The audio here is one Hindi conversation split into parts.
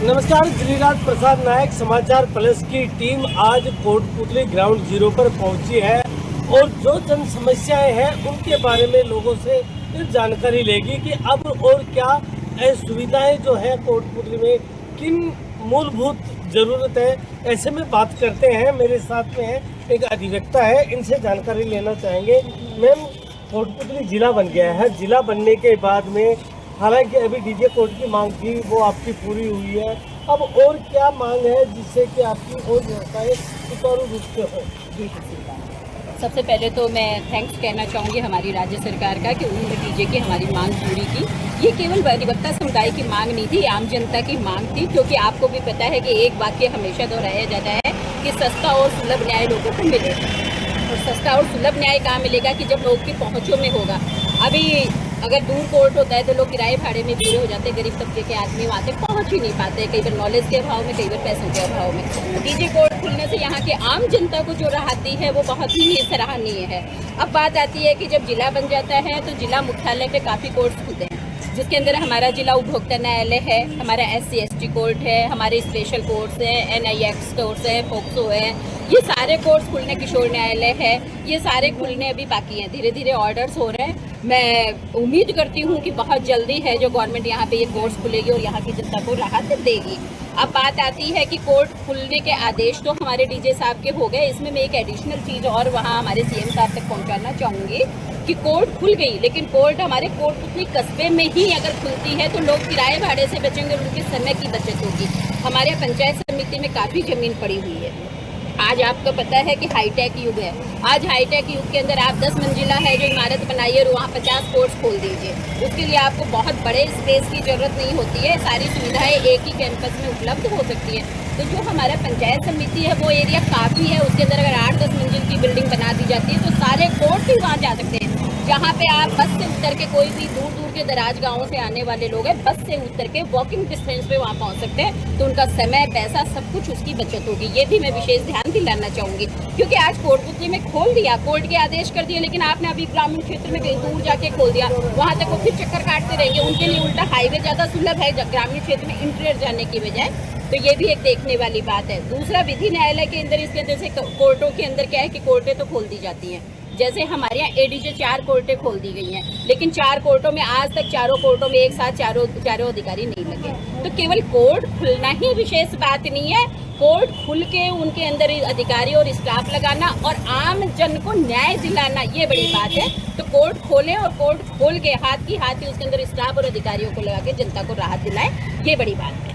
नमस्कार, गिरिराज प्रसाद नायक समाचार प्लस की टीम आज कोटपुतली ग्राउंड जीरो पर पहुंची है और जो जन समस्याएं हैं उनके बारे में लोगों से जानकारी लेगी कि अब और क्या सुविधाएं जो है कोटपुतली में किन मूलभूत जरूरत है। ऐसे में बात करते हैं, मेरे साथ में है एक अधिवक्ता है, इनसे जानकारी लेना चाहेंगे। मैम, कोटपुतली जिला बन गया है, जिला बनने के बाद में हालांकि अभी डीजे कोर्ट की मांग थी वो आपकी पूरी हुई है, अब और क्या मांग है जिससे कि आपकी और व्यवस्थाएं सुचारू रूप से हो? सबसे पहले तो मैं थैंक्स कहना चाहूँगी हमारी राज्य सरकार का कि उन्होंने डीजे की हमारी मांग पूरी की। ये केवल अधिवक्ता समुदाय की मांग नहीं थी, आम जनता की मांग थी, क्योंकि आपको भी पता है कि एक वाक्य हमेशा दोहराया जाता है कि सस्ता और सुलभ न्याय लोगों को मिलेगा। और सस्ता और सुलभ न्याय कहाँ मिलेगा कि जब लोग की पहुँचों में होगा। अभी अगर दूर कोर्ट होता है तो लोग किराए भाड़े में पूरे हो जाते हैं, गरीब तबके के आदमी वहाँ तक पहुँच ही नहीं पाते, कई बार नॉलेज के अभाव में, कई बार पैसों के अभाव में। डीजे कोर्ट खुलने से यहाँ के आम जनता को जो राहत दी है वो बहुत ही सराहनीय है। अब बात आती है कि जब जिला बन जाता है तो जिला मुख्यालय पे काफ़ी कोर्ट्स खुलते हैं, जिसके अंदर हमारा जिला उपभोक्ता न्यायालय है, हमारा SC/ST कोर्ट है, हमारे स्पेशल कोर्ट्स हैं, NIX कोर्ट्स है, पोक्सो है, ये सारे कोर्ट्स खुलने, किशोर न्यायालय है, ये सारे खुलने अभी बाकी हैं। धीरे धीरे ऑर्डर्स हो रहे हैं। मैं उम्मीद करती हूँ कि बहुत जल्दी है जो गवर्नमेंट यहाँ पे ये कोर्ट्स खुलेगी और यहाँ की जनता को राहत देगी। अब बात आती है कि कोर्ट खुलने के आदेश तो हमारे डीजे साहब के हो गए, इसमें मैं एक एडिशनल चीज़ और वहाँ हमारे CM साहब तक पहुँचाना चाहूँगी कि कोर्ट खुल गई, लेकिन कोर्ट हमारे कोटपुतली कस्बे में ही अगर खुलती है तो लोग किराए भाड़े से बचेंगे, उनके समय की बचत होगी। हमारे पंचायत समिति में काफ़ी ज़मीन पड़ी हुई है। आज आपको पता है कि हाईटेक युग है। आज हाईटेक युग के अंदर आप 10 मंजिला है जो इमारत बनाई है और वहाँ 50 कोर्ट्स खोल दीजिए। उसके लिए आपको बहुत बड़े स्पेस की ज़रूरत नहीं होती है, सारी सुविधाएं एक ही कैंपस में उपलब्ध हो सकती है। तो जो हमारा पंचायत समिति है वो एरिया काफ़ी है, उसके अंदर अगर 8-10 मंजिल की बिल्डिंग बना दी जाती है तो सारे कोर्ट भी वहाँ जा सकते हैं। जहाँ पे आप बस से उतर के, कोई भी दूर दूर के दराज गाँवों से आने वाले लोग हैं, बस से उतर के वॉकिंग डिस्टेंस पे वहाँ पहुँच सकते हैं, तो उनका समय, पैसा, सब कुछ उसकी बचत होगी। ये भी मैं विशेष ध्यान दिलाना चाहूँगी, क्योंकि आज कोटपुतली में खोल दिया, कोर्ट के आदेश कर दिए, लेकिन आपने अभी ग्रामीण क्षेत्र में कहीं दूर जाके खोल दिया, वहाँ तक वो फिर चक्कर काटते रहेंगे। उनके लिए उल्टा हाईवे ज़्यादा सुलभ है ग्रामीण क्षेत्र में इंटीरियर जाने की बजाय। तो ये भी एक देखने वाली बात है। दूसरा, विधि न्यायालय के अंदर, इसके अंदर से कोर्टों के अंदर क्या है कि कोर्टें तो खोल दी जाती हैं। जैसे हमारे यहाँ ADJ 4 कोर्टें खोल दी गई हैं, लेकिन 4 कोर्टों में आज तक चारों कोर्टों में एक साथ चारों अधिकारी नहीं लगे। तो केवल कोर्ट खुलना ही विशेष बात नहीं है, कोर्ट खुल के उनके अंदर अधिकारी और स्टाफ लगाना और आम जन को न्याय दिलाना, ये बड़ी बात है। तो कोर्ट खोलें और कोर्ट खोल के हाथ की हाथ ही उसके अंदर स्टाफ और अधिकारियों को लगा के जनता को राहत दिलाएं, ये बड़ी बात है।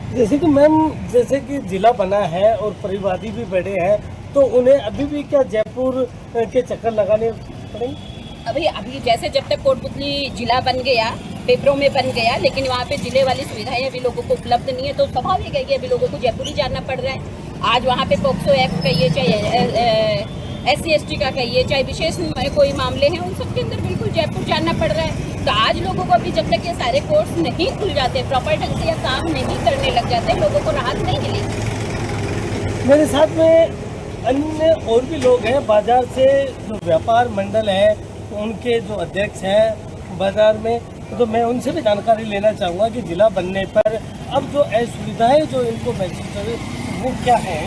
जैसे कि मैम, जैसे कि जिला बना है और परिवादी भी बड़े हैं, तो उन्हें अभी भी क्या जयपुर के चक्कर लगाने पड़ेंगे? अभी जैसे जब तक कोटपुतली जिला बन गया, पेपरों में बन गया, लेकिन वहाँ पे जिले वाली सुविधाएं अभी लोगों को उपलब्ध नहीं है, तो स्वाभाविक है कि अभी लोगों को जयपुर ही जाना पड़ रहा है। आज वहाँ पे पोक्सो एक्ट कहिए, चाहे SC/ST का कहिए, चाहे विशेष कोई मामले हैं, उन सब के अंदर बिल्कुल जयपुर जाना पड़ रहा है। तो आज लोगों को अभी जब तक ये सारे कोर्स नहीं खुल जाते, प्रॉपर ढंग से या काम नहीं करने लग जाते, लोगों को राहत नहीं मिलेगी। मेरे साथ में अन्य और भी लोग हैं, बाजार से जो व्यापार मंडल है उनके जो अध्यक्ष हैं बाजार में, तो मैं उनसे भी जानकारी लेना चाहूँगा कि जिला बनने पर अब जो असुविधाएं जो इनको महसूस करें वो क्या है।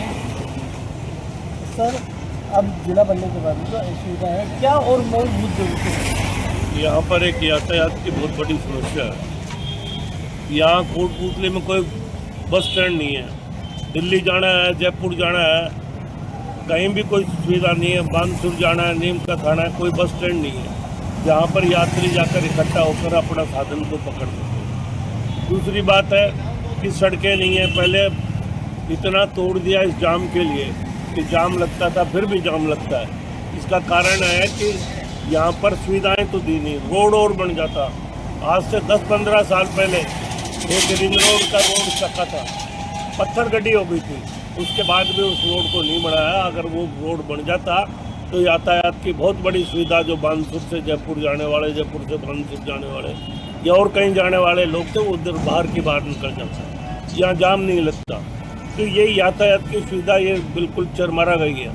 सर, अब जिला बनने के बाद जो असुविधा है क्या और मूलभूत जरूरतें हैं? यहाँ पर एक यातायात की बहुत बड़ी समस्या है। यहाँ कोटपुतली में कोई बस स्टैंड नहीं है, दिल्ली जाना है, जयपुर जाना है, कहीं भी कोई सुविधा नहीं है। बानसूर जाना है, नीम का खाना है, कोई बस स्टैंड नहीं है जहाँ पर यात्री जाकर इकट्ठा होकर अपना साधन को पकड़ सके। दूसरी बात है कि सड़कें नहीं है। पहले इतना तोड़ दिया इस जाम के लिए कि जाम लगता था, फिर भी जाम लगता है। इसका कारण है कि यहाँ पर सुविधाएं तो दी नहीं, रोड और बन जाता। आज से 10-15 साल पहले एक रिंग रोड का रोड चक्का था, पत्थर गड्डी हो गई थी, उसके बाद भी उस रोड को नहीं बढ़ाया। अगर वो रोड बन जाता तो यातायात की बहुत बड़ी सुविधा, जो बानसूर से जयपुर जाने वाले, जयपुर से बानसूर जाने वाले या और कहीं जाने वाले लोग थे, वो उधर बाहर की बाहर निकल जाते, यहाँ जाम नहीं लगता। तो ये यातायात की सुविधा ये बिल्कुल चरमरा गई है,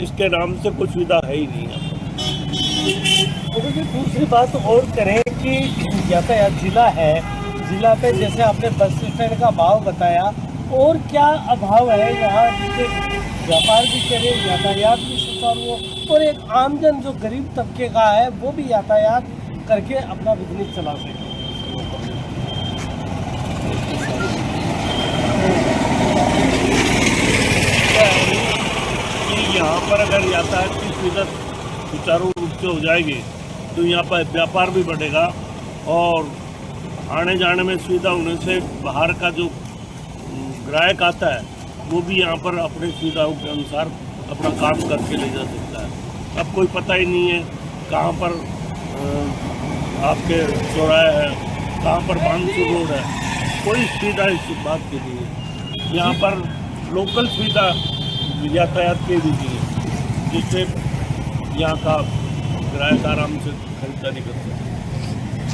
इसके नाम से कुछ सुविधा है ही नहीं है। दूसरी बात और करें कि यातायात जिला है जिला पे जैसे आपने बस स्टैंड का भाव बताया, और क्या अभाव है यहाँ, जिससे व्यापार भी करे, यातायात भी सुचारू हो और एक आमजन जो गरीब तबके का है वो भी यातायात करके अपना बिजनेस चला सके? कि यहाँ पर अगर यातायात की सुविधा सुचारू रूप से हो जाएगी तो यहाँ पर व्यापार भी बढ़ेगा और आने जाने में सुविधा होने से बाहर का जो ग्राहक आता है वो भी यहाँ पर अपनी सुविधाओं के अनुसार अपना काम करके ले जा सकता है। अब कोई पता ही नहीं है कहाँ पर आपके चौराहे है, कहाँ पर बानसूर रोड है, कोई सुविधा इस बात के लिए यहाँ पर लोकल सुविधा यातायात के भी दी है, जिससे यहाँ का ग्राहक आराम से खरीदारी कर सकते हैं।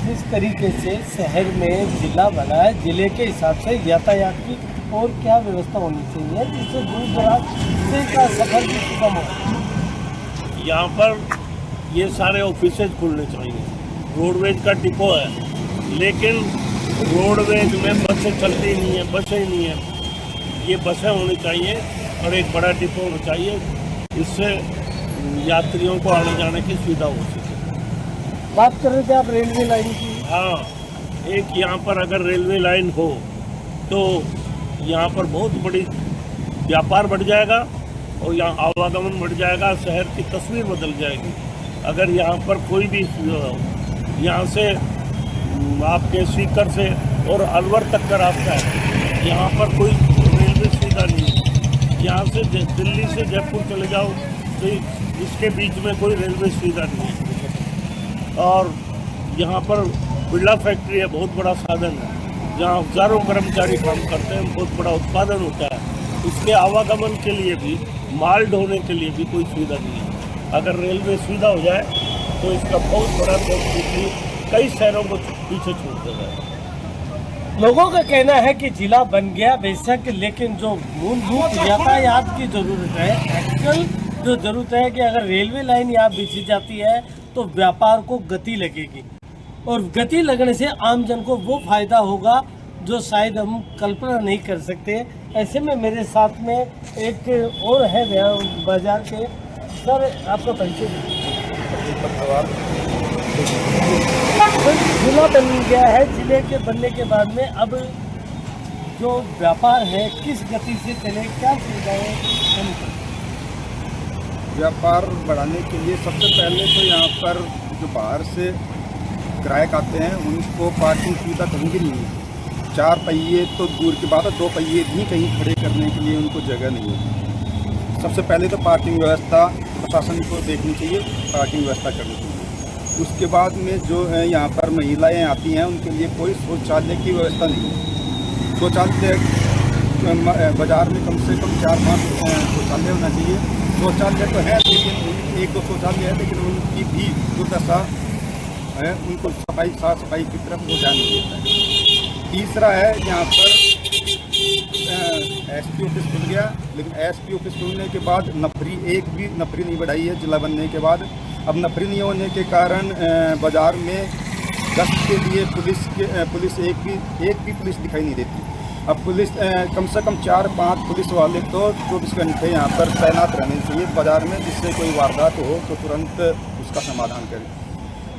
जिस तरीके से शहर में जिला बना है, जिले के हिसाब से यातायात की और क्या व्यवस्था होनी चाहिए जिससे दूर दराज से का सफर भी सुगम हो? यहाँ पर ये सारे ऑफिसेज खुलने चाहिए। रोडवेज का डिपो है लेकिन रोडवेज में बसें चलती नहीं है, बसें ही नहीं है। ये बसें होनी चाहिए और एक बड़ा डिपो होना चाहिए, इससे यात्रियों को आने जाने की सुविधा हो सके। बात कर रहे थे आप रेलवे लाइन की। हाँ, एक यहाँ पर अगर रेलवे लाइन हो तो यहाँ पर बहुत बड़ी व्यापार बढ़ जाएगा और यहाँ आवागमन बढ़ जाएगा, शहर की तस्वीर बदल जाएगी। अगर यहाँ पर कोई भी यहाँ से आपके सीकर से और अलवर तक का रास्ता है, यहाँ पर कोई रेलवे सुविधा नहीं है। यहाँ से दिल्ली से जयपुर चले जाओ तो इसके बीच में कोई रेलवे सुविधा नहीं है। और यहाँ पर बिरला फैक्ट्री है, बहुत बड़ा साधन है जहाँ हजारों कर्मचारी काम करते हैं, बहुत बड़ा उत्पादन होता है। इसके आवागमन के लिए भी, माल ढोने के लिए भी कोई सुविधा नहीं है। अगर रेलवे सुविधा हो जाए तो इसका बहुत बड़ा कई शहरों को पीछे छोड़ देगा। लोगों का कहना है कि जिला बन गया बेशक, लेकिन जो मूलभूत यातायात की जरूरत है, एक्चुअल जो जरूरत है कि अगर रेलवे लाइन यहाँ बिछी जाती है तो व्यापार को गति लगेगी और गति लगने से आम जन को वो फायदा होगा जो शायद हम कल्पना नहीं कर सकते। ऐसे में मेरे साथ में एक और है बाजार के सर, आपका परिचय। जिला बन गया है, जिले के बनने के बाद में अब जो व्यापार है किस गति से चले, क्या सुविधाएं? व्यापार बढ़ाने के लिए सबसे पहले तो यहाँ पर जो बाहर से ग्राहक आते हैं उनको पार्किंग सुविधा कहीं भी नहीं है। 4 पहिए तो दूर की बात है, 2 पहिए भी कहीं खड़े करने के लिए उनको जगह नहीं है। सबसे पहले तो पार्किंग व्यवस्था प्रशासन को देखनी चाहिए, पार्किंग व्यवस्था करनी चाहिए। उसके बाद में जो है यहाँ पर महिलाएं आती हैं उनके लिए कोई शौचालय की व्यवस्था नहीं है। शौचालय बाज़ार में कम से कम 4-5 शौचालय होना चाहिए। शौचालय तो है लेकिन 1-2 शौचालय है, लेकिन उनकी भी जो दशा है उनको साफ सफाई की तरफ वो ध्यान नहीं देता है। तीसरा है यहाँ पर एसपी ऑफिस खुल गया, लेकिन एसपी ऑफिस खुलने के बाद एक भी नफरी नहीं बढ़ाई है जिला बनने के बाद। अब नफरी नहीं होने के कारण बाज़ार में गश्त के लिए पुलिस एक भी पुलिस दिखाई नहीं देती। अब पुलिस कम से कम 4-5 पुलिस वाले तो 24 घंटे यहाँ पर तैनात रहने चाहिए बाज़ार में, जिससे कोई वारदात हो तो तुरंत उसका समाधान करें।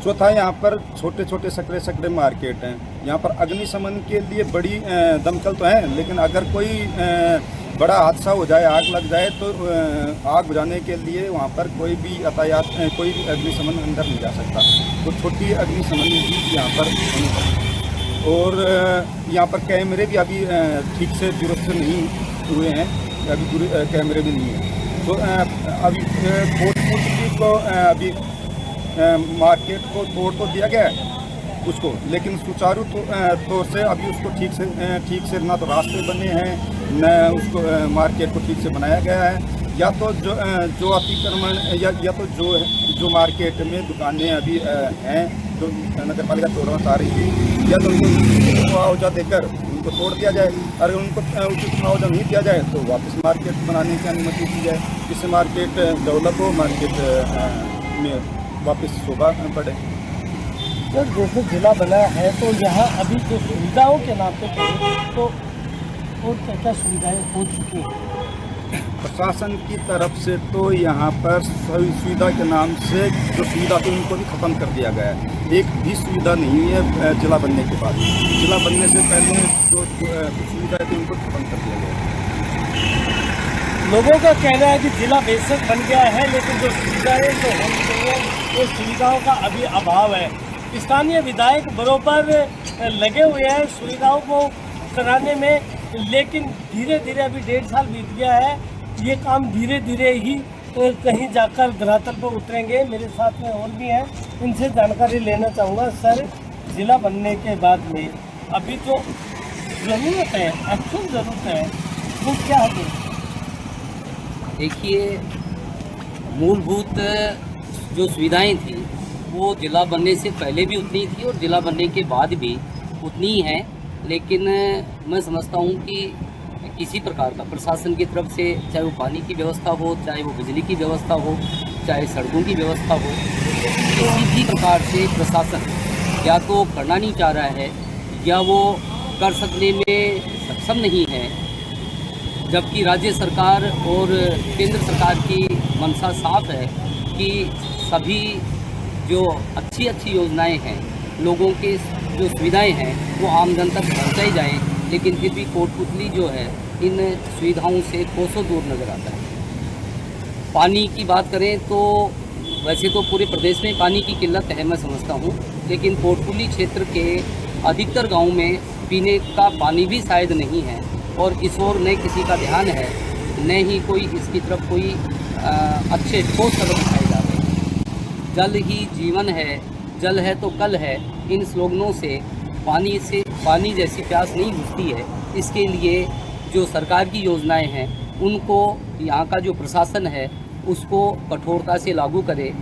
चौथा, यहाँ पर छोटे छोटे सकड़े मार्केट हैं। यहाँ पर अग्निशमन के लिए बड़ी दमकल तो है, लेकिन अगर कोई बड़ा हादसा हो जाए, आग लग जाए तो आग बुझाने के लिए वहाँ पर कोई भी यातायात कोई भी अग्निशमन अंदर नहीं जा सकता। तो छोटी अग्निशमन भी यहाँ पर होनी चाहिए। और यहाँ पर कैमरे भी अभी ठीक से दुरुस्त नहीं हुए हैं, अभी कैमरे भी नहीं हैं। तो अभी कोटपुतली को अभी मार्केट को तोड़ तो दिया गया है उसको, लेकिन सुचारू तौर से अभी उसको ठीक से ना तो रास्ते बने हैं, न उसको मार्केट को ठीक से बनाया गया है। या तो जो अतिक्रमण या तो जो मार्केट में दुकानें अभी हैं जो नगर पालिका तोड़ना चाह रही थी, या तो उनको मुआवजा देकर उनको तोड़ दिया जाए। अगर उनको उचित मुआवजा नहीं दिया जाए तो वापस मार्केट बनाने की अनुमति दी जाए, जिससे मार्केट डेवलप हो, मार्केट में वापस शोभा बढ़े। सर जैसे जिला बना है तो यहाँ अभी जो सुविधाओं के नाम पे तो और क्या क्या सुविधाएं हो चुकी हैं? प्रशासन की तरफ से तो यहाँ पर सभी सुविधा के नाम से जो सुविधा थी उनको भी खत्म कर दिया गया है। एक भी सुविधा नहीं है जिला बनने के बाद। जिला बनने से पहले जो सुविधाएं थी उनको खत्म कर दिया गया है। लोगों का कहना है कि जिला बेशक बन गया है लेकिन जो सुविधाएं जो होनी चाहिए वो सुविधाओं का अभी अभाव है। स्थानीय विधायक बरोबर लगे हुए हैं सुविधाओं को कराने में, लेकिन धीरे धीरे अभी 1.5 साल बीत गया है, ये काम धीरे धीरे ही कहीं जाकर धरातल पर उतरेंगे। मेरे साथ में और भी हैं, इनसे जानकारी लेना चाहूँगा। सर, जिला बनने के बाद में अभी जो ज़रूरत है, एक्चुअल ज़रूरत है, वो क्या है? देखिए, मूलभूत जो सुविधाएं थी वो जिला बनने से पहले भी उतनी थी और जिला बनने के बाद भी उतनी ही है। लेकिन मैं समझता हूँ कि किसी प्रकार का प्रशासन की तरफ से, चाहे वो पानी की व्यवस्था हो, चाहे वो बिजली की व्यवस्था हो, चाहे सड़कों की व्यवस्था हो, किसी भी प्रकार से प्रशासन या तो करना नहीं चाह रहा है या वो कर सकने में सक्षम नहीं है, जबकि राज्य सरकार और केंद्र सरकार की मंशा साफ है कि सभी जो अच्छी अच्छी योजनाएं हैं, लोगों के जो सुविधाएं हैं वो आम जन तक पहुँचाई जाएँ, लेकिन फिर भी कोटपुतली जो है इन सुविधाओं से कोसों दूर नज़र आता है। पानी की बात करें तो वैसे तो पूरे प्रदेश में पानी की किल्लत है, मैं समझता हूँ, लेकिन कोटपुतली क्षेत्र के अधिकतर गाँव में पीने का पानी भी शायद नहीं है और इस ओर न किसी का ध्यान है, न ही कोई इसकी तरफ कोई अच्छे ठोस कदम उठाए जा रहे हैं। जल ही जीवन है, जल है तो कल है, इन स्लोगनों से पानी जैसी प्यास नहीं बुझती है। इसके लिए जो सरकार की योजनाएं हैं उनको यहाँ का जो प्रशासन है उसको कठोरता से लागू करे,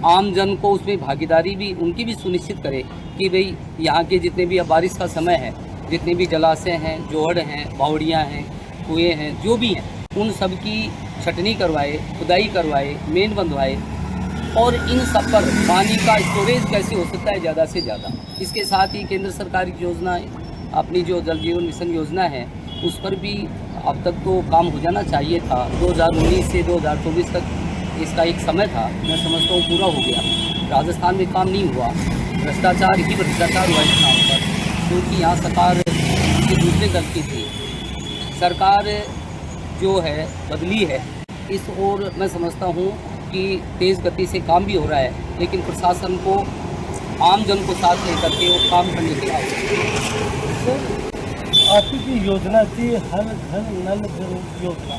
आम जन को उसमें भागीदारी भी उनकी भी सुनिश्चित करे कि भाई यहाँ के जितने भी अब बारिश का समय है, जितने भी जलाशय हैं, जोहड़ हैं, बावड़ियाँ हैं, कुएँ हैं, जो भी हैं, उन सब की छटनी करवाए, खुदाई करवाए, मेन बंधवाए और इन सब पर पानी का स्टोरेज कैसे हो सकता है ज़्यादा से ज़्यादा। इसके साथ ही केंद्र सरकार की योजना, अपनी जो जल जीवन मिशन योजना है, उस पर भी अब तक तो काम हो जाना चाहिए था। 2019 से 2024 तक इसका एक समय था, मैं समझता हूँ पूरा हो गया। राजस्थान में काम नहीं हुआ, भ्रष्टाचार ही भ्रष्टाचार हुआ इस नाम पर, क्योंकि यहाँ सरकार किसी दूसरे दल की थी। सरकार जो है बदली है, इस ओर मैं समझता हूँ कि तेज़ गति से काम भी हो रहा है, लेकिन प्रशासन को आम जन को साथ लेकर के वो काम करने की आवश्यकता है। आपकी योजना थी हर घर नल जल योजना,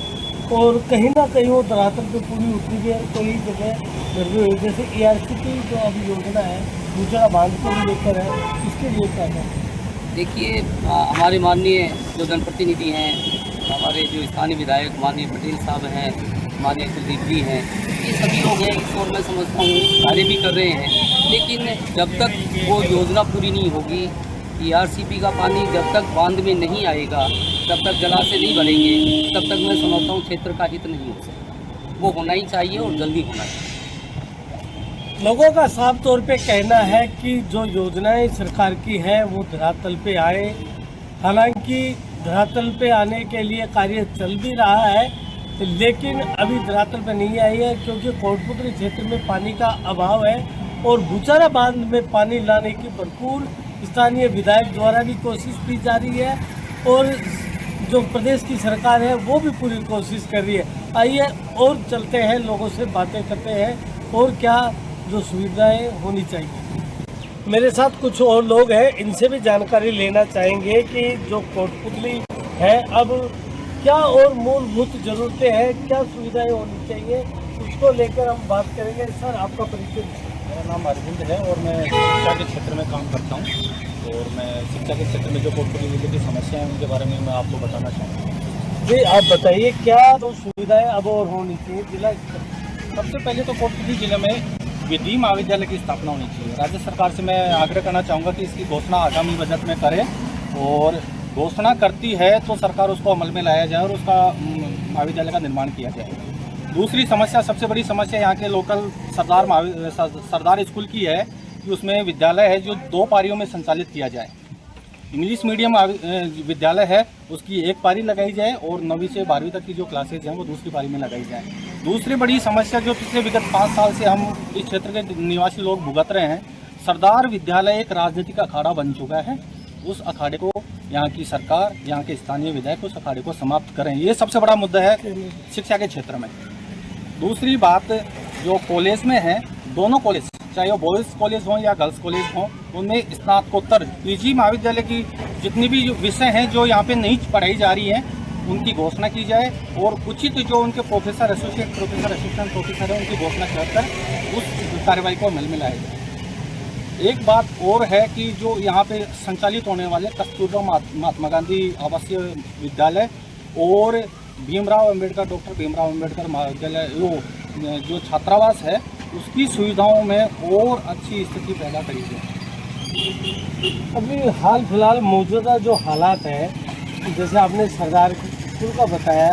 और कहीं ना कहीं वो धरातल पे पूरी उतरी है, कई जगह निर्भर हुई। जैसे ERC की जो अभी योजना है दूसरा बांध को भी लेकर है, इसके लिए क्या है? देखिए, हमारे माननीय जो जनप्रतिनिधि हैं, हमारे जो स्थानीय विधायक माननीय पटेल साहब हैं, माननीय कुलदीप जी हैं, ये सभी लोग हैं, इस ओर मैं समझता हूँ कार्य भी कर रहे हैं। लेकिन जब तक वो योजना पूरी नहीं होगी, ERCP का पानी जब तक बांध में नहीं आएगा, तब तक जलाशय नहीं बनेंगे, तब तक मैं समझता हूँ क्षेत्र का हित नहीं हो सकता। वो होना ही चाहिए और जल्दी होना चाहिए। लोगों का साफ तौर पे कहना है कि जो योजनाएं सरकार की है वो धरातल पे आए। हालांकि धरातल पे आने के लिए कार्य चल भी रहा है, लेकिन अभी धरातल पे नहीं आई है, क्योंकि कोटपुतली क्षेत्र में पानी का अभाव है और भूचारा बांध में पानी लाने की भरपूर स्थानीय विधायक द्वारा भी कोशिश की जा रही है और जो प्रदेश की सरकार है वो भी पूरी कोशिश कर रही है। आइए और चलते हैं, लोगों से बातें करते हैं और क्या जो सुविधाएं होनी चाहिए। मेरे साथ कुछ और लोग हैं, इनसे भी जानकारी लेना चाहेंगे कि जो कोटपुतली है अब क्या और मूलभूत ज़रूरतें हैं, क्या सुविधाएं होनी चाहिए, उसको लेकर हम बात करेंगे। सर, आपका परिचय? मेरा नाम अरविंद है और मैं शिक्षा के क्षेत्र में काम करता हूँ और मैं शिक्षा के क्षेत्र में जो कोटपुतली जिले की समस्या है उनके बारे में मैं आपको बताना चाहूँगा। जी, आप बताइए क्या तो सुविधाएं अब और होनी चाहिए जिला स्तर? सबसे पहले तो कोटपुतली जिले में विधि महाविद्यालय की स्थापना होनी चाहिए। राज्य सरकार से मैं आग्रह करना चाहूँगा कि इसकी घोषणा आगामी बजट में करे और घोषणा करती है तो सरकार उसको अमल में लाया जाए और उसका महाविद्यालय का निर्माण किया जाए। दूसरी समस्या, सबसे बड़ी समस्या यहाँ के लोकल सरदार स्कूल की है कि उसमें विद्यालय है जो 2 पारियों में संचालित किया जाए। इंग्लिश मीडियम विद्यालय है, उसकी एक पारी लगाई जाए और 9वीं से 12वीं तक की जो क्लासेज हैं वो दूसरी पारी में लगाई जाए। दूसरी बड़ी समस्या जो पिछले विगत 5 साल से हम इस क्षेत्र के निवासी लोग भुगत रहे हैं, सरदार विद्यालय एक राजनीतिक अखाड़ा बन चुका है। उस अखाड़े को यहाँ की सरकार, यहाँ के स्थानीय विधायक उस अखाड़े को समाप्त करें, ये सबसे बड़ा मुद्दा है शिक्षा के क्षेत्र में। दूसरी बात, जो कॉलेज में है, दोनों कॉलेज, चाहे वो बॉयज़ कॉलेज हों या गर्ल्स कॉलेज हों, उनमें स्नातकोत्तर पीजी महाविद्यालय की जितनी भी विषय हैं जो यहाँ पे नहीं पढ़ाई जा रही हैं, उनकी घोषणा की जाए और उचित जो उनके professor, associate professor, assistant professor हैं, उनकी घोषणा कर उस कार्रवाई को अमल में लाया जाए। एक बात और है कि जो यहाँ पे संचालित होने वाले कस्तूरबा महात्मा गांधी आवासीय विद्यालय और भीमराव अम्बेडकर, डॉक्टर भीमराव अम्बेडकर महाविद्यालय, वो जो छात्रावास है, उसकी सुविधाओं में और अच्छी स्थिति पैदा करी जाए। अभी हाल फिलहाल मौजूदा जो हालात है, जैसे आपने सरदार स्कूल का बताया,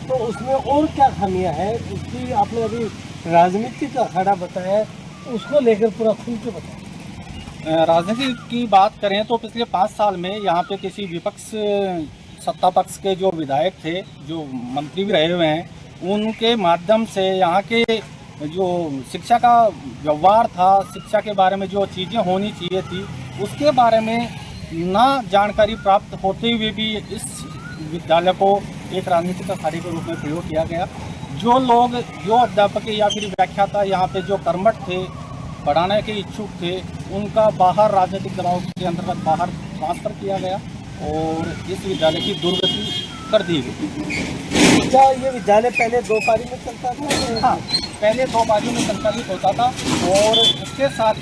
तो उसमें और क्या खामियां हैं, उसकी आपने अभी राजनीतिक अखाड़ा बताया, उसको लेकर पूरा खुल के बताया। राजनीति की बात करें तो पिछले 5 साल में यहाँ पे किसी विपक्ष, सत्ता पक्ष के जो विधायक थे, जो मंत्री भी रहे हुए हैं, उनके माध्यम से यहाँ के जो शिक्षा का व्यवहार था, शिक्षा के बारे में जो चीज़ें होनी चाहिए थी, उसके बारे में ना जानकारी प्राप्त होते हुए भी इस विद्यालय को एक राजनीतिक अखाड़े के रूप में प्रयोग किया गया। जो लोग, जो अध्यापक या फिर व्याख्याता यहाँ पे जो कर्मठ थे, पढ़ाने के इच्छुक थे, उनका बाहर राजनीतिक दबाव के अंतर्गत बाहर ट्रांसफ़र किया गया और इस विद्यालय की दुर्गति कर दी गई। क्या ये विद्यालय पहले 2 पारी में चलता था? हाँ, पहले 2 पारियों में संचालित होता था और उसके साथ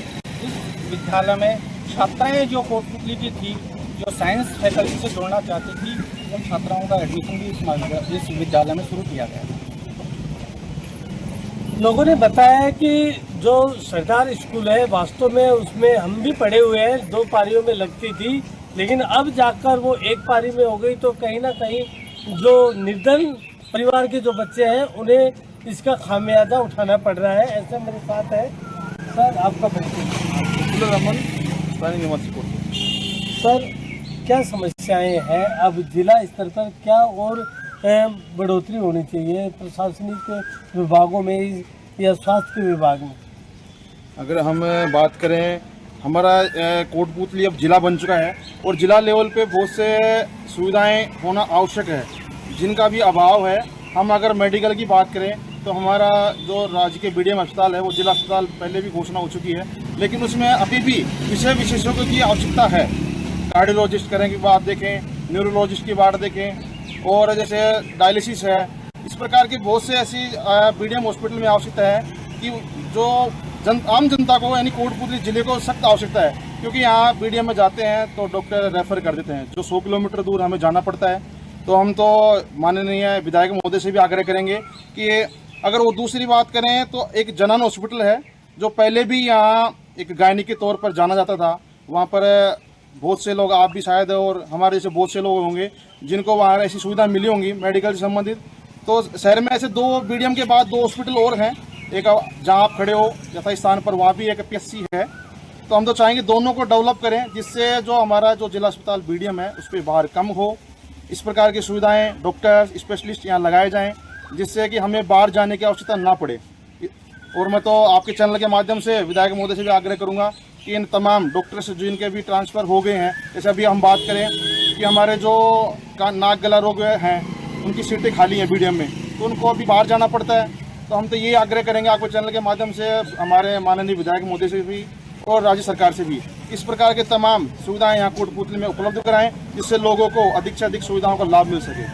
इस विद्यालय में छात्राएं जो कोटपुतली की थी, जो साइंस फैकल्टी से जुड़ना चाहती थी, उन छात्राओं का एडमिशन भी इस विद्यालय में शुरू किया गया। लोगों ने बताया कि जो सरदार स्कूल है, वास्तव में उसमें हम भी पढ़े हुए हैं, 2 पारियों में लगती थी, लेकिन अब जाकर वो 1 पारी में हो गई। तो कहीं ना कहीं जो निर्धन परिवार के जो बच्चे हैं, उन्हें इसका खामियाजा उठाना पड़ रहा है। ऐसा मेरे साथ है सर, आपका परिचय। रमन, सर, क्या समस्याएं हैं अब जिला स्तर पर, क्या और बढ़ोतरी होनी चाहिए प्रशासनिक विभागों में या स्वास्थ्य विभाग में? अगर हम बात करें, हमारा कोटपुतली अब जिला बन चुका है और जिला लेवल पे बहुत से सुविधाएं होना आवश्यक है, जिनका भी अभाव है। हम अगर मेडिकल की बात करें तो हमारा जो राज्य के BDM अस्पताल है, वो जिला अस्पताल पहले भी घोषणा हो चुकी है, लेकिन उसमें अभी भी विषय विशेषज्ञों की आवश्यकता है। कार्डियोलॉजिस्ट करें की बात देखें, न्यूरोलॉजिस्ट की बात देखें, और जैसे डायलिसिस है, इस प्रकार की बहुत से ऐसी BDM हॉस्पिटल में आवश्यकता है कि जो आम जनता को, यानी कोटपुतली जिले को सख्त आवश्यकता है, क्योंकि यहाँ BDM में जाते हैं तो डॉक्टर रेफर कर देते हैं, जो 100 किलोमीटर दूर हमें जाना पड़ता है। तो हम तो माननीय विधायक महोदय से भी आग्रह करेंगे कि अगर वो दूसरी बात करें तो एक जनन हॉस्पिटल है, जो पहले भी यहाँ एक गायनी के तौर पर जाना जाता था। वहाँ पर बहुत से लोग, आप भी शायद और हमारे जैसे बहुत से लोग होंगे जिनको वहाँ ऐसी सुविधा मिली होंगी मेडिकल से संबंधित। तो शहर में ऐसे 2 BDM के बाद 2 हॉस्पिटल और हैं, एक जहाँ आप खड़े हो यथा स्थान पर, वहाँ भी एक PSC है। तो हम तो चाहेंगे दोनों को डेवलप करें, जिससे जो हमारा जो जिला अस्पताल BDM है उस पर भार कम हो। इस प्रकार की सुविधाएं, डॉक्टर, स्पेशलिस्ट यहाँ लगाए जाएं, जिससे कि हमें बाहर जाने की आवश्यकता ना पड़े। और मैं तो आपके चैनल के माध्यम से विधायक महोदय से भी आग्रह करूँगा कि इन तमाम डॉक्टर्स जिनके भी ट्रांसफ़र हो गए हैं, जैसे अभी हम बात करें कि हमारे जो नाक गला रोग हैं, उनकी सीटें खाली हैं BDM में, तो उनको अभी बाहर जाना पड़ता है। तो हम तो ये आग्रह करेंगे आपको चैनल के माध्यम से, हमारे माननीय विधायक महोदय से भी और राज्य सरकार से भी, इस प्रकार के तमाम सुविधाएं यहाँ कोटपुतली में उपलब्ध कराएं, जिससे लोगों को अधिक से अधिक सुविधाओं का लाभ मिल सके।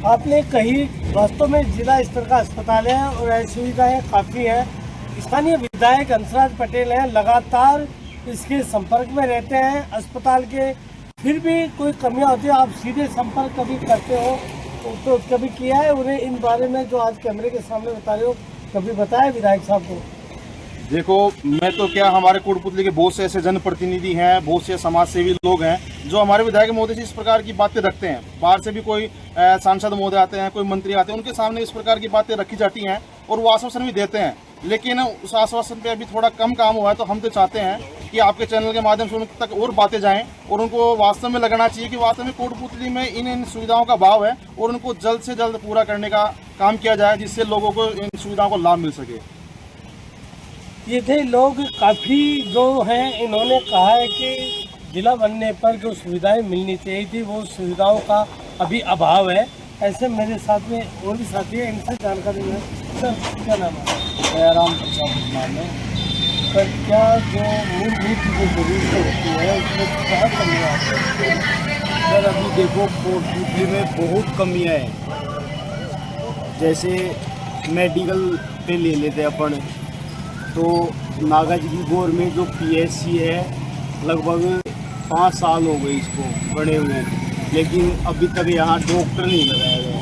आपने कही, वास्तव में जिला स्तर का अस्पताल है और ऐसी सुविधाएं काफ़ी हैं। स्थानीय विधायक हंसराज पटेल हैं, लगातार इसके संपर्क में रहते हैं अस्पताल के, फिर भी कोई कमियां होती है, आप सीधे संपर्क कभी करते हो तो कभी किया है उन्हें इन बारे में जो आज कैमरे के सामने बता रहे हो, कभी बताया विधायक साहब को? देखो, मैं तो क्या, हमारे कोटपुतली के बहुत से ऐसे जनप्रतिनिधि हैं, बहुत से समाज सेवी लोग हैं जो हमारे विधायक महोदय से इस प्रकार की बातें रखते हैं। बाहर से भी कोई सांसद महोदय आते हैं, कोई मंत्री आते हैं, उनके सामने इस प्रकार की बातें रखी जाती हैं और वो आश्वासन भी देते हैं लेकिन उस आश्वासन पे अभी थोड़ा कम काम हुआ है। तो हम तो चाहते हैं कि आपके चैनल के माध्यम से उन तक और बातें जाएं और उनको वास्तव में लगना चाहिए कि वास्तव में कोटपुतली में इन सुविधाओं का अभाव है और उनको जल्द से जल्द पूरा करने का काम किया जाए, जिससे लोगों को इन सुविधाओं को लाभ मिल सके। ये थे लोग, काफ़ी जो हैं इन्होंने कहा है कि जिला बनने पर जो सुविधाएं मिलनी चाहिए थी वो सुविधाओं का अभी अभाव है। ऐसे मेरे साथ में और भी साथी हैं, इनसे जानकारी है। सर क्या नाम है? दयाराम प्रसाद नाम है। सर क्या जो मूलभूत जो जरूरतें होती है उसमें क्या कमी आती है? सर अभी देखो कोटपुतली में बहुत कमियां हैं। जैसे मेडिकल पे ले लेते अपन तो नागा जी की गोर में जो पीएचसी है लगभग 5 साल हो गए इसको बड़े हुए, लेकिन अभी तक यहाँ डॉक्टर नहीं लगाया गया।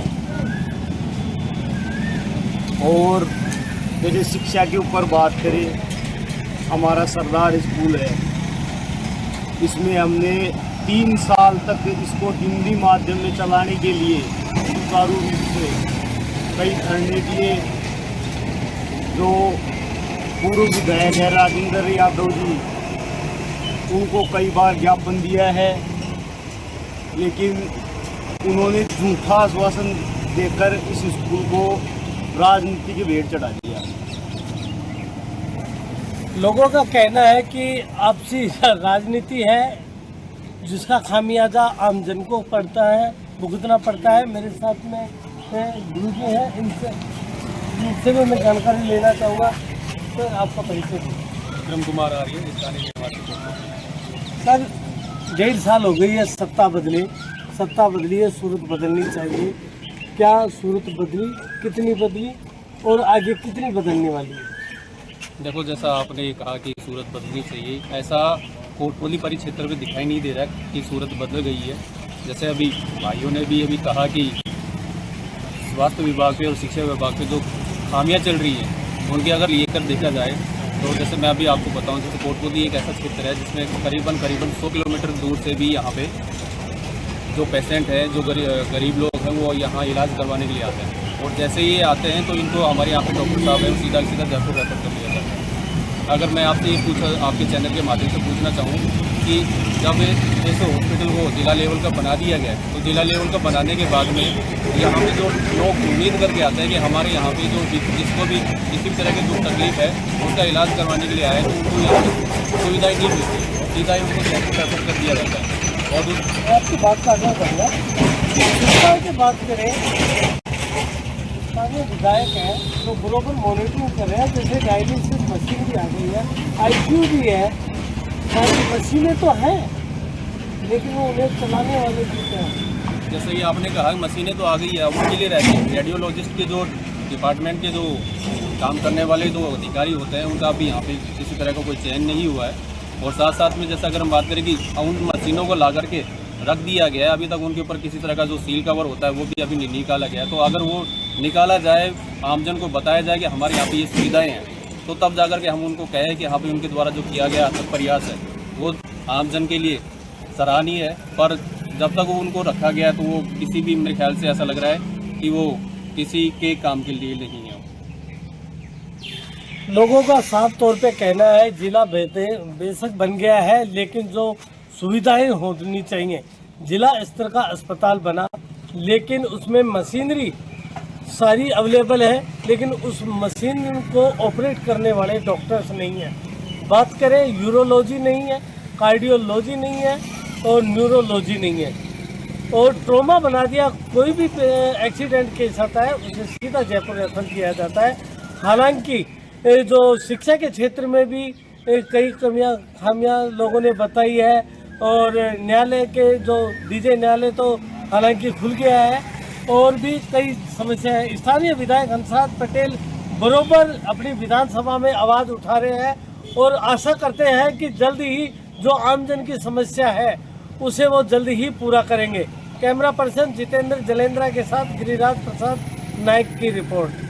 और जैसे शिक्षा के ऊपर बात करें, हमारा सरदार स्कूल है, इसमें हमने 3 साल तक इसको हिंदी माध्यम में चलाने के लिए सुचारू रूप से कई धरने दिए। जो पूर्व विधायक है राजेंद्र यादव जी, उनको कई बार ज्ञापन दिया है, लेकिन उन्होंने झूठा आश्वासन देकर इस स्कूल को राजनीति के भेंट चढ़ा दिया। लोगों का कहना है कि आपसी राजनीति है जिसका खामियाजा आम जन को पड़ता है, भुगतना पड़ता है। मेरे साथ में गुरु जी हैं, इनसे भी मैं जानकारी लेना चाहूँगा। तो आपका परिचय विक्रम कुमार आर्य, स्थानीय निवासी। सर 1.5 साल हो गई है सत्ता बदली है, सूरत बदलनी चाहिए। क्या सूरत बदली, कितनी बदली और आगे कितनी बदलने वाली है? देखो, जैसा आपने कहा कि सूरत बदलनी चाहिए, ऐसा कोटपुतली परिक्षेत्र में दिखाई नहीं दे रहा है कि सूरत बदल गई है। जैसे अभी भाइयों ने भी अभी कहा कि स्वास्थ्य विभाग पे और शिक्षा विभाग पे जो खामियां चल रही हैं उनकी अगर लेकर देखा जाए तो जैसे मैं अभी आपको बताऊं, जैसे कोटपुतली एक ऐसा क्षेत्र है जिसमें करीबन 100 किलोमीटर दूर से भी यहाँ पे जो पेशेंट हैं, जो गरीब लोग हैं, वो यहाँ इलाज करवाने के लिए आते हैं। और जैसे ही ये आते हैं तो इनको हमारे यहाँ पे डॉक्टर साहब हैं वो सीधा जयपुर रेफर कर दिया जाता है। अगर मैं आपसे ये आपके चैनल के माध्यम से पूछना चाहूँ कि जब जैसे हॉस्पिटल को जिला लेवल का बना दिया गया, तो जिला लेवल का बनाने के बाद में यहाँ पे जो लोग उम्मीद करके आते हैं कि हमारे यहाँ पे जो जिसको भी किसी भी तरह की जो तकलीफ है उसका इलाज करवाने के लिए आए, तो उनको यहाँ पे सुविधाएँ नहीं मिलती, सीधा ही उनको जयपुर रेफर कर दिया जाता है। और आपकी बात का आगे बढ़ना, शिक्षा की बात करें, स्थानीय विधायक हैं जो बराबर मॉनिटरिंग कर रहे हैं। जैसे डायलिसिस मशीन भी आ गई है, आईसीयू भी है, सारी मशीनें तो हैं, लेकिन वो उन्हें चलाने वाले भी हैं। जैसे कि आपने कहा मशीनें तो आ गई है, उनके लिए रहती है। रेडियोलॉजिस्ट के जो डिपार्टमेंट के जो काम करने वाले जो अधिकारी होते हैं उनका भी यहाँ पे किसी तरह का कोई चयन नहीं हुआ है। और साथ साथ में जैसा अगर हम बात करें कि उन मशीनों को ला करके रख दिया गया है, अभी तक उनके ऊपर किसी तरह का जो सील कवर होता है वो भी अभी नहीं निकाला गया। तो अगर वो निकाला जाए, आमजन को बताया जाए कि हमारे यहाँ पे ये सुविधाएं हैं, तो तब जाकर के हम उनको कहें कि यहाँ पे उनके द्वारा जो किया गया प्रयास है वो आमजन के लिए सराहनीय है। पर जब तक वो उनको रखा गया तो वो किसी भी, मेरे ख्याल से ऐसा लग रहा है कि वो किसी के काम के लिए नहीं है। लोगों का साफ तौर पे कहना है जिला बेशक बन गया है, लेकिन जो सुविधाएं होनी चाहिए, जिला स्तर का अस्पताल बना, लेकिन उसमें मशीनरी सारी अवेलेबल है, लेकिन उस मशीन को ऑपरेट करने वाले डॉक्टर्स नहीं हैं। बात करें, यूरोलॉजी नहीं है, कार्डियोलॉजी नहीं है और न्यूरोलॉजी नहीं है। और ट्रॉमा बना दिया, कोई भी एक्सीडेंट केस आता है उसे सीधा जयपुर रेफर किया जाता है। हालांकि जो शिक्षा के क्षेत्र में भी कई खामियां लोगों ने बताई है, और न्यायालय के जो डीजे न्यायालय तो हालांकि खुल गया है, और भी कई समस्याएं। स्थानीय विधायक हंसराज पटेल बरोबर अपनी विधानसभा में आवाज़ उठा रहे हैं और आशा करते हैं कि जल्द ही जो आमजन की समस्या है उसे वो जल्द ही पूरा करेंगे। कैमरा पर्सन जितेंद्र जलेंद्रा के साथ गिरिराज प्रसाद नायक की रिपोर्ट।